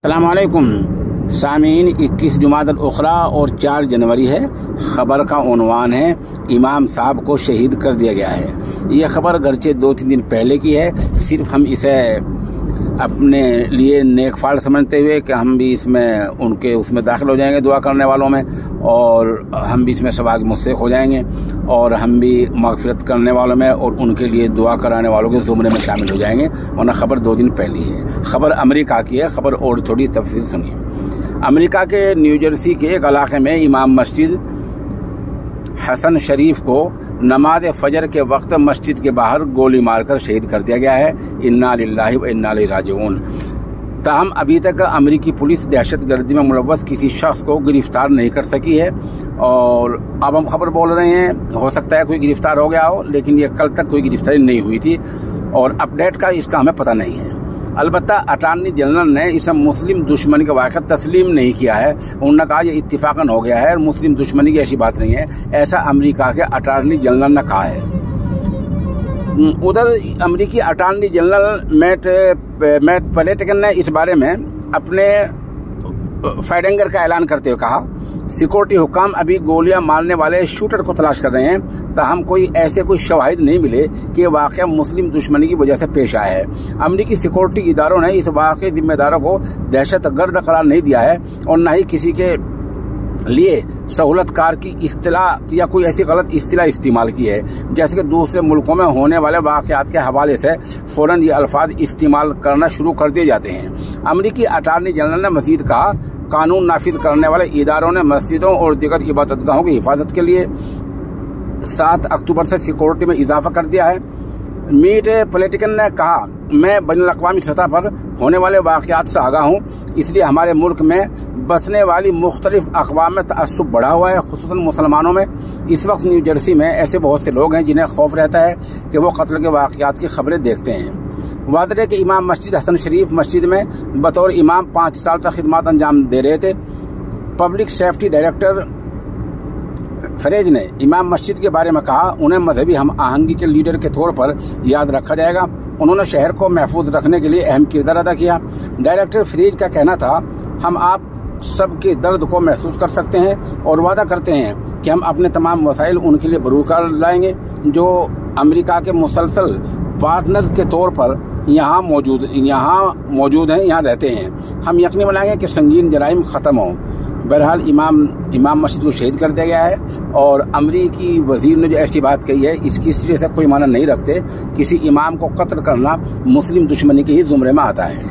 السلام علیکم سامعین، 21 جمادی الاخری اور 4 جنوری ہے۔ خبر کا عنوان ہے امام صاحب کو شہید کر دیا گیا ہے۔ یہ خبر گرچہ 2-3 دن پہلے کی ہے، صرف ہم اسے اپنے لیے نیک فال سمجھتے ہوئے کہ ہم بھی اس میں داخل ہو جائیں گے دعا کرنے والوں میں، اور ہم بھی اس میں سواگ مستحق ہو جائیں گے، اور ہم بھی مغفرت کرنے والوں میں اور ان کے لیے دعا کرانے والوں کے زمرے میں شامل ہو جائیں گے، ورنہ خبر 2 دن پہلی ہے۔ خبر امریکہ کی ہے، خبر اور تھوڑی تفصیل سنیے۔ امریکہ کے نیو جرسی کے ایک علاقے میں امام مسجد حسن شریف کو نماز فجر کے وقت مسجد کے باہر گولی مار کر شہید کر دیا گیا ہے۔ انا للہ و انا الیہ راجعون۔ تاہم ابھی تک امریکی پولیس دہشت گردی میں ملوث کسی شخص کو گرفتار نہیں کر سکی ہے، اور اب ہم خبر بول رہے ہیں ہو سکتا ہے کوئی گرفتار ہو گیا ہو، لیکن یہ کل تک کوئی گرفتاری نہیں ہوئی تھی، اور اپڈیٹ کا اس کا ہمیں پتہ نہیں ہے۔ البتہ اٹارنی جنرل نے اسے مسلم دشمنی کا واقعہ تسلیم نہیں کیا ہے۔ انہوں نے کہا یہ اتفاقاً ہو گیا ہے اور مسلم دشمنی کی ایسی بات نہیں ہے، ایسا امریکہ کے اٹارنی جنرل نے کہا ہے۔ ادھر امریکی اٹارنی جنرل میٹ پلیٹکن نے اس بارے میں اپنے فائرنگر کا اعلان کرتے ہوئے کہا، سیکورٹی حکام ابھی گولیاں مارنے والے شوٹر کو تلاش کر رہے ہیں، تاہم کوئی شواہد نہیں ملے کہ یہ واقعہ مسلم دشمنی کی وجہ سے پیش آیا ہے۔ امریکی سیکورٹی اداروں نے اس واقعے ذمہ داروں کو دہشت گرد قرار نہیں دیا ہے، اور نہ ہی کسی کے لیے سہولت کار کی اصطلاح یا کوئی ایسی غلط اصطلاح استعمال کی ہے، جیسے کہ دوسرے ملکوں میں ہونے والے واقعات کے حوالے سے فوراً یہ الفاظ استعمال کرنا شروع کر دیے جاتے ہیں۔ امریکی اٹارنی جنرل نے مزید کہا، قانون نافذ کرنے والے اداروں نے مسجدوں اور دیگر عبادت گاہوں کی حفاظت کے لیے 7 اکتوبر سے سیکورٹی میں اضافہ کر دیا ہے۔ میٹ پلیٹکن نے کہا، میں بین الاقوامی سطح پر ہونے والے واقعات سے آگاہ ہوں، اس لیے ہمارے ملک میں بسنے والی مختلف اقوام میں تعصب بڑھا ہوا ہے، خصوصاً مسلمانوں میں۔ اس وقت نیو جرسی میں ایسے بہت سے لوگ ہیں جنہیں خوف رہتا ہے کہ وہ قتل کے واقعات کی خبریں دیکھتے ہیں۔ واضح ہے کہ امام مسجد حسن شریف مسجد میں بطور امام 5 سال تک خدمات انجام دے رہے تھے۔ پبلک سیفٹی ڈائریکٹر فریج نے امام مسجد کے بارے میں کہا، انہیں مذہبی ہم آہنگی کے لیڈر کے طور پر یاد رکھا جائے گا۔ انہوں نے شہر کو محفوظ رکھنے کے لیے اہم کردار ادا کیا۔ ڈائریکٹر فریج کا کہنا تھا، ہم آپ سب کے درد کو محسوس کر سکتے ہیں اور وعدہ کرتے ہیں کہ ہم اپنے تمام وسائل ان کے لیے بروکار لائیں گے جو امریکہ کے مسلسل پارٹنر کے طور پر یہاں موجود ہیں، یہاں رہتے ہیں۔ ہم یقینی بنائیں گے کہ سنگین جرائم ختم ہوں۔ بہرحال امام مسجد کو شہید کر دیا گیا ہے، اور امریکی وزیر نے جو ایسی بات کہی ہے اس کی سرے سے کوئی معنی نہیں رکھتے۔ کسی امام کو قتل کرنا مسلم دشمنی کے ہی زمرے میں آتا ہے۔